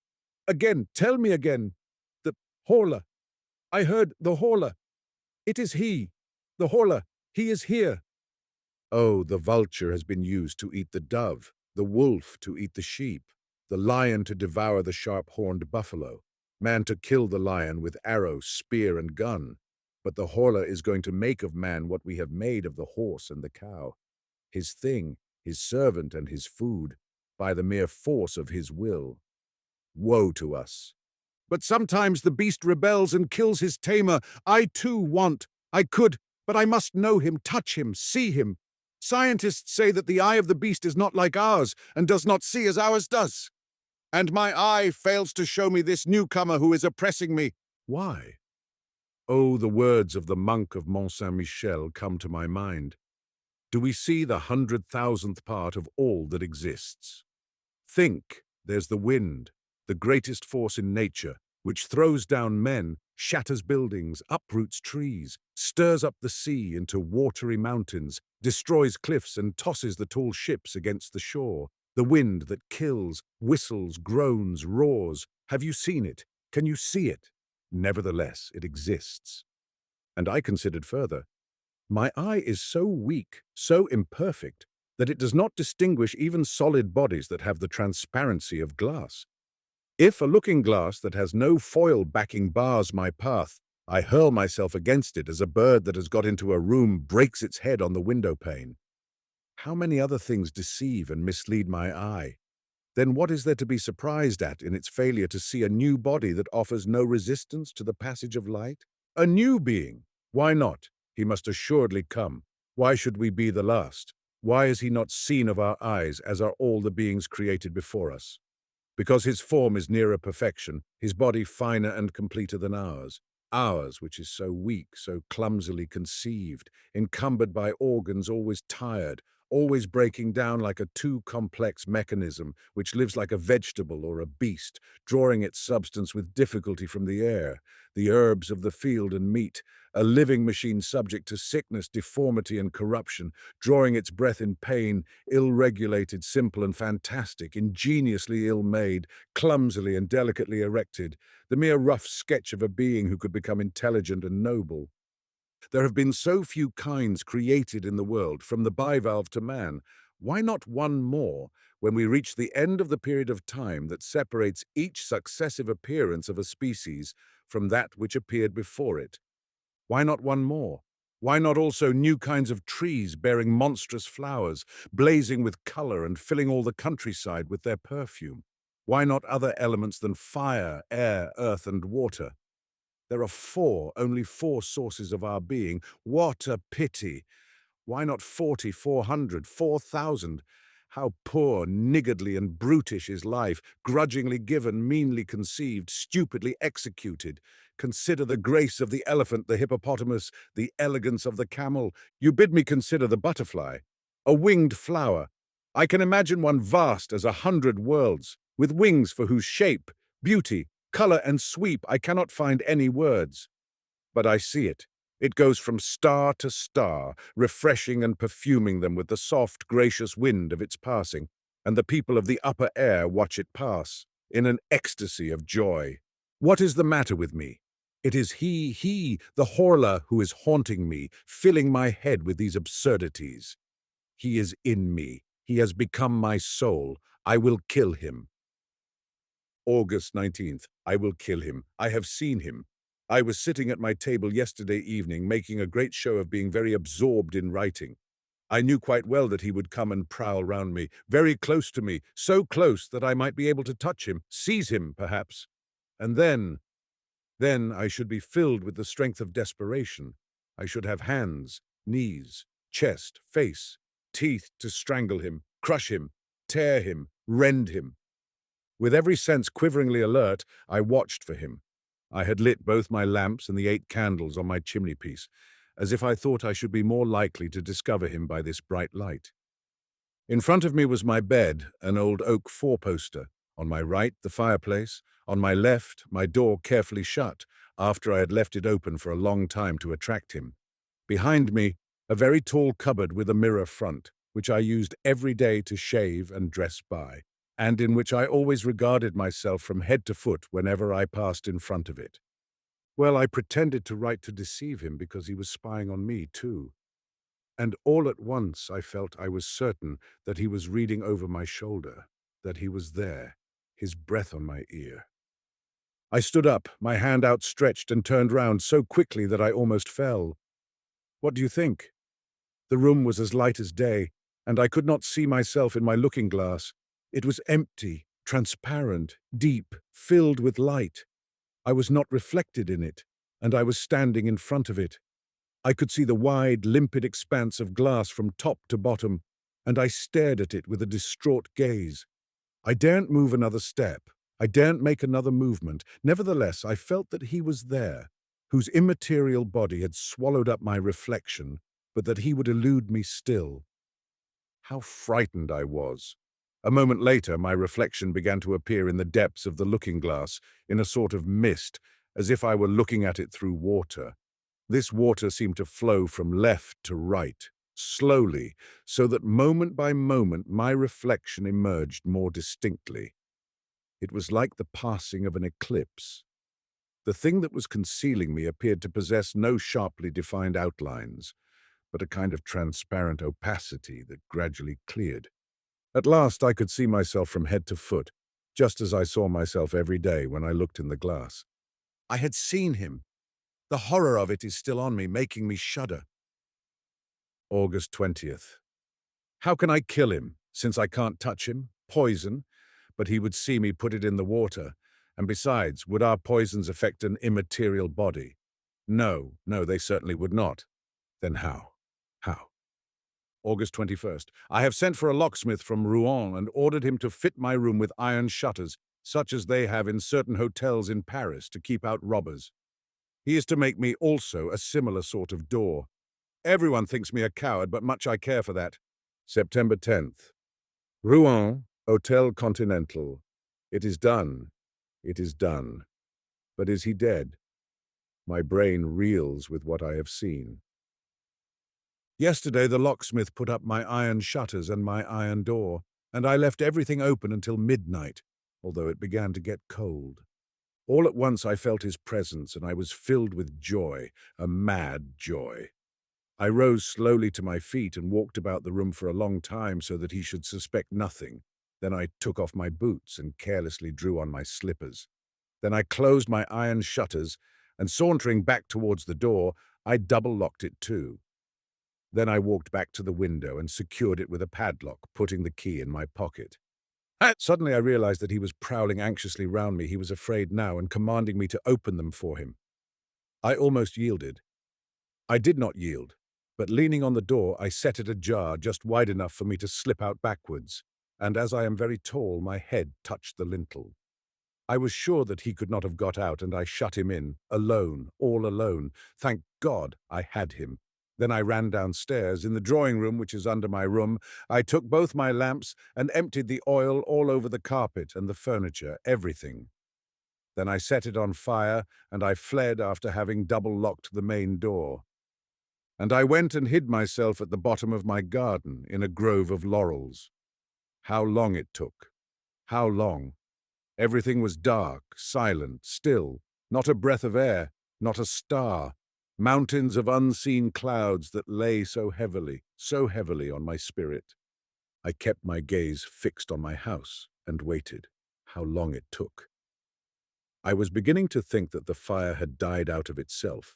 Speaker 2: Again, tell me again. The Horla. I heard the Horla. It is he. The Horla. He is here. Oh, the vulture has been used to eat the dove, the wolf to eat the sheep, the lion to devour the sharp-horned buffalo, man to kill the lion with arrow, spear, and gun. But the Horla is going to make of man what we have made of the horse and the cow, his thing, his servant, and his food, by the mere force of his will. Woe to us! But sometimes the beast rebels and kills his tamer. I too want. I could, but I must know him, touch him, see him. Scientists say that the eye of the beast is not like ours and does not see as ours does. And my eye fails to show me this newcomer who is oppressing me. Why? Oh, the words of the monk of Mont Saint-Michel come to my mind. Do we see the 100,000th part of all that exists? Think, there's the wind, the greatest force in nature, which throws down men, shatters buildings, uproots trees, stirs up the sea into watery mountains, destroys cliffs and tosses the tall ships against the shore. The wind that kills, whistles, groans, roars. Have you seen it? Can you see it? Nevertheless, it exists. And I considered further. My eye is so weak, so imperfect, that it does not distinguish even solid bodies that have the transparency of glass. If a looking-glass that has no foil backing bars my path, I hurl myself against it as a bird that has got into a room breaks its head on the window pane. How many other things deceive and mislead my eye? Then what is there to be surprised at in its failure to see a new body that offers no resistance to the passage of light? A new being! Why not? He must assuredly come. Why should we be the last? Why is he not seen of our eyes as are all the beings created before us? Because his form is nearer perfection, his body finer and completer than ours. Ours, which is so weak, so clumsily conceived, encumbered by organs always tired, always breaking down like a too complex mechanism, which lives like a vegetable or a beast, drawing its substance with difficulty from the air, the herbs of the field and meat, a living machine subject to sickness, deformity, and corruption, drawing its breath in pain, ill-regulated, simple and fantastic, ingeniously ill-made, clumsily and delicately erected, the mere rough sketch of a being who could become intelligent and noble. There have been so few kinds created in the world, from the bivalve to man. Why not one more when we reach the end of the period of time that separates each successive appearance of a species from that which appeared before it? Why not one more? Why not also new kinds of trees bearing monstrous flowers, blazing with color and filling all the countryside with their perfume? Why not other elements than fire, air, earth, and water? There are only four sources of our being. What a pity! Why not 40, 400, 4,000? How poor, niggardly, and brutish is life, grudgingly given, meanly conceived, stupidly executed. Consider the grace of the elephant, the hippopotamus, the elegance of the camel. You bid me consider the butterfly, a winged flower. I can imagine one vast as 100 worlds, with wings for whose shape, beauty, color, and sweep I cannot find any words. But I see it. It goes from star to star, refreshing and perfuming them with the soft, gracious wind of its passing. and the people of the upper air watch it pass, in an ecstasy of joy. What is the matter with me? It is he, the Horla, who is haunting me, filling my head with these absurdities. He is in me. He has become my soul. I will kill him. August 19th. I will kill him. I have seen him. I was sitting at my table yesterday evening, making a great show of being very absorbed in writing. I knew quite well that he would come and prowl round me, very close to me, so close that I might be able to touch him, seize him, perhaps. And then I should be filled with the strength of desperation. I should have hands, knees, chest, face, teeth to strangle him, crush him, tear him, rend him. With every sense quiveringly alert, I watched for him. I had lit both my lamps and the 8 candles on my chimney-piece, as if I thought I should be more likely to discover him by this bright light. In front of me was my bed, an old oak 4-poster. On my right, the fireplace. On my left, my door carefully shut, after I had left it open for a long time to attract him. Behind me, a very tall cupboard with a mirror front, which I used every day to shave and dress by, and in which I always regarded myself from head to foot whenever I passed in front of it. Well, I pretended to write to deceive him because he was spying on me, too. And all at once I felt I was certain that he was reading over my shoulder, that he was there, his breath on my ear. I stood up, my hand outstretched, and turned round so quickly that I almost fell. What do you think? The room was as light as day, and I could not see myself in my looking-glass. It was empty, transparent, deep, filled with light. I was not reflected in it, and I was standing in front of it. I could see the wide, limpid expanse of glass from top to bottom, and I stared at it with a distraught gaze. I daren't move another step. I daren't make another movement. Nevertheless, I felt that he was there, whose immaterial body had swallowed up my reflection, but that he would elude me still. How frightened I was! A moment later, my reflection began to appear in the depths of the looking-glass, in a sort of mist, as if I were looking at it through water. This water seemed to flow from left to right, slowly, so that moment by moment my reflection emerged more distinctly. It was like the passing of an eclipse. The thing that was concealing me appeared to possess no sharply defined outlines, but a kind of transparent opacity that gradually cleared. At last I could see myself from head to foot, just as I saw myself every day when I looked in the glass. I had seen him. The horror of it is still on me, making me shudder. August 20th. How can I kill him, since I can't touch him? Poison? But he would see me put it in the water. And besides, would our poisons affect an immaterial body? No, they certainly would not. Then how? How? August 21st. I have sent for a locksmith from Rouen and ordered him to fit my room with iron shutters, such as they have in certain hotels in Paris to keep out robbers. He is to make me also a similar sort of door. Everyone thinks me a coward, but much I care for that. September 10th. Rouen, Hotel Continental. It is done. It is done. But is he dead? My brain reels with what I have seen. Yesterday the locksmith put up my iron shutters and my iron door, and I left everything open until midnight, although it began to get cold. All at once I felt his presence, and I was filled with joy, a mad joy. I rose slowly to my feet and walked about the room for a long time so that he should suspect nothing. Then I took off my boots and carelessly drew on my slippers. Then I closed my iron shutters, and sauntering back towards the door, I double-locked it too. Then I walked back to the window and secured it with a padlock, putting the key in my pocket. Suddenly I realized that he was prowling anxiously round me. He was afraid now and commanding me to open them for him. I almost yielded. I did not yield, but leaning on the door, I set it ajar just wide enough for me to slip out backwards, and as I am very tall, my head touched the lintel. I was sure that he could not have got out, and I shut him in, alone, all alone. Thank God I had him. Then I ran downstairs. In the drawing-room, which is under my room, I took both my lamps and emptied the oil all over the carpet and the furniture, everything. Then I set it on fire, and I fled after having double-locked the main door. And I went and hid myself at the bottom of my garden in a grove of laurels. How long it took. How long. Everything was dark, silent, still, not a breath of air, not a star. Mountains of unseen clouds that lay so heavily on my spirit. I kept my gaze fixed on my house and waited. How long it took. I was beginning to think that the fire had died out of itself,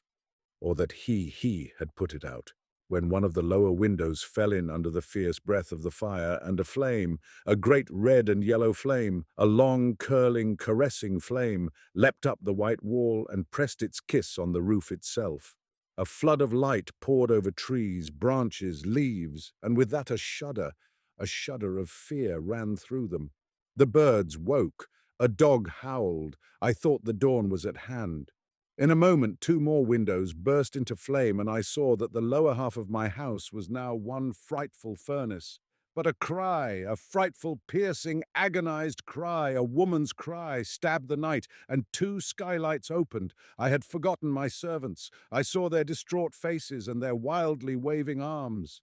Speaker 2: or that he had put it out, when one of the lower windows fell in under the fierce breath of the fire, and a flame, a great red and yellow flame, a long, curling, caressing flame, leapt up the white wall and pressed its kiss on the roof itself. A flood of light poured over trees, branches, leaves, and with that a shudder of fear ran through them. The birds woke, a dog howled. I thought the dawn was at hand. In a moment, 2 more windows burst into flame, and I saw that the lower half of my house was now one frightful furnace. But a cry, a frightful, piercing, agonized cry, a woman's cry, stabbed the night, and 2 skylights opened. I had forgotten my servants. I saw their distraught faces and their wildly waving arms.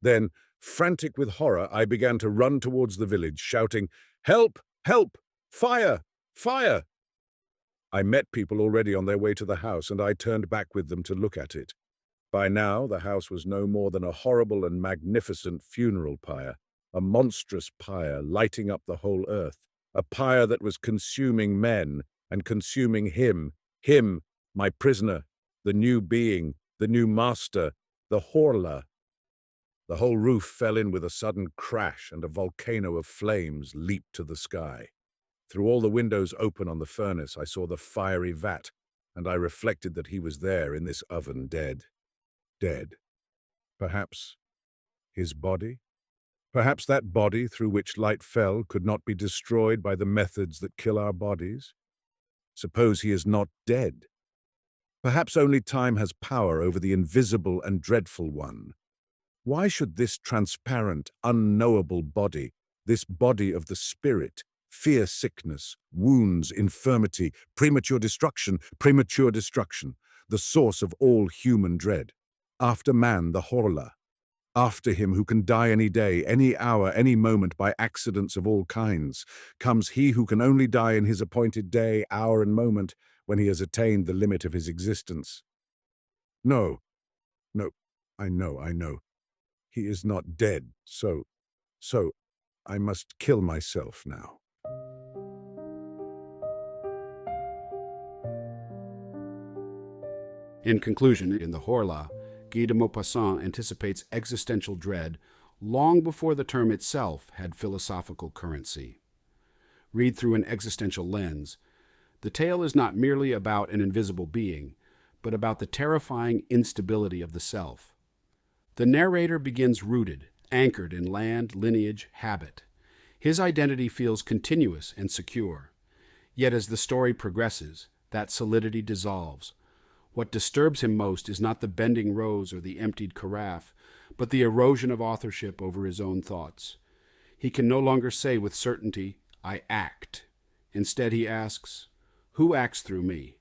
Speaker 2: Then, frantic with horror, I began to run towards the village, shouting, "Help! Help! Fire! Fire!" I met people already on their way to the house, and I turned back with them to look at it. By now, the house was no more than a horrible and magnificent funeral pyre, a monstrous pyre lighting up the whole earth, a pyre that was consuming men and consuming him, my prisoner, the new being, the new master, the Horla. The whole roof fell in with a sudden crash, and a volcano of flames leaped to the sky. Through all the windows open on the furnace, I saw the fiery vat, and I reflected that he was there in this oven, dead. Dead. Perhaps his body? Perhaps that body through which light fell could not be destroyed by the methods that kill our bodies? Suppose he is not dead? Perhaps only time has power over the invisible and dreadful one. Why should this transparent, unknowable body, this body of the spirit, fear sickness, wounds, infirmity, premature destruction, the source of all human dread? After man, the Horla. After him, who can die any day, any hour, any moment by accidents of all kinds, comes he who can only die in his appointed day, hour, and moment, when he has attained the limit of his existence. No, I know. He is not dead, so I must kill myself now.
Speaker 3: In conclusion, in the Horla, Guy de Maupassant anticipates existential dread long before the term itself had philosophical currency. Read through an existential lens, the tale is not merely about an invisible being, but about the terrifying instability of the self. The narrator begins rooted, anchored in land, lineage, habit. His identity feels continuous and secure. Yet as the story progresses, that solidity dissolves. What disturbs him most is not the bending rose or the emptied carafe, but the erosion of authorship over his own thoughts. He can no longer say with certainty, "I act." Instead he asks, "Who acts through me?"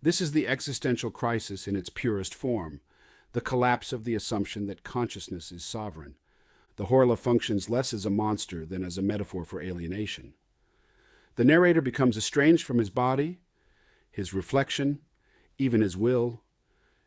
Speaker 3: This is the existential crisis in its purest form, the collapse of the assumption that consciousness is sovereign. The Horla functions less as a monster than as a metaphor for alienation. The narrator becomes estranged from his body, his reflection, even his will.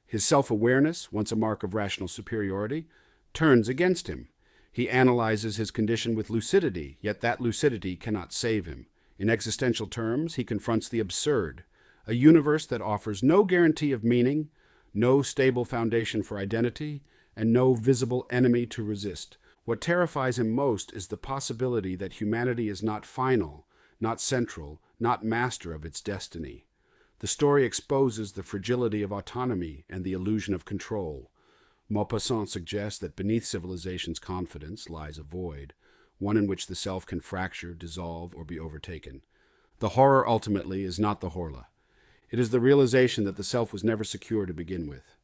Speaker 3: His self-awareness, once a mark of rational superiority, turns against him. He analyzes his condition with lucidity, yet that lucidity cannot save him. In existential terms, he confronts the absurd, a universe that offers no guarantee of meaning, no stable foundation for identity, and no visible enemy to resist. What terrifies him most is the possibility that humanity is not final, not central, not master of its destiny. The story exposes the fragility of autonomy and the illusion of control. Maupassant suggests that beneath civilization's confidence lies a void, one in which the self can fracture, dissolve, or be overtaken. The horror ultimately is not the Horla. It is the realization that the self was never secure to begin with.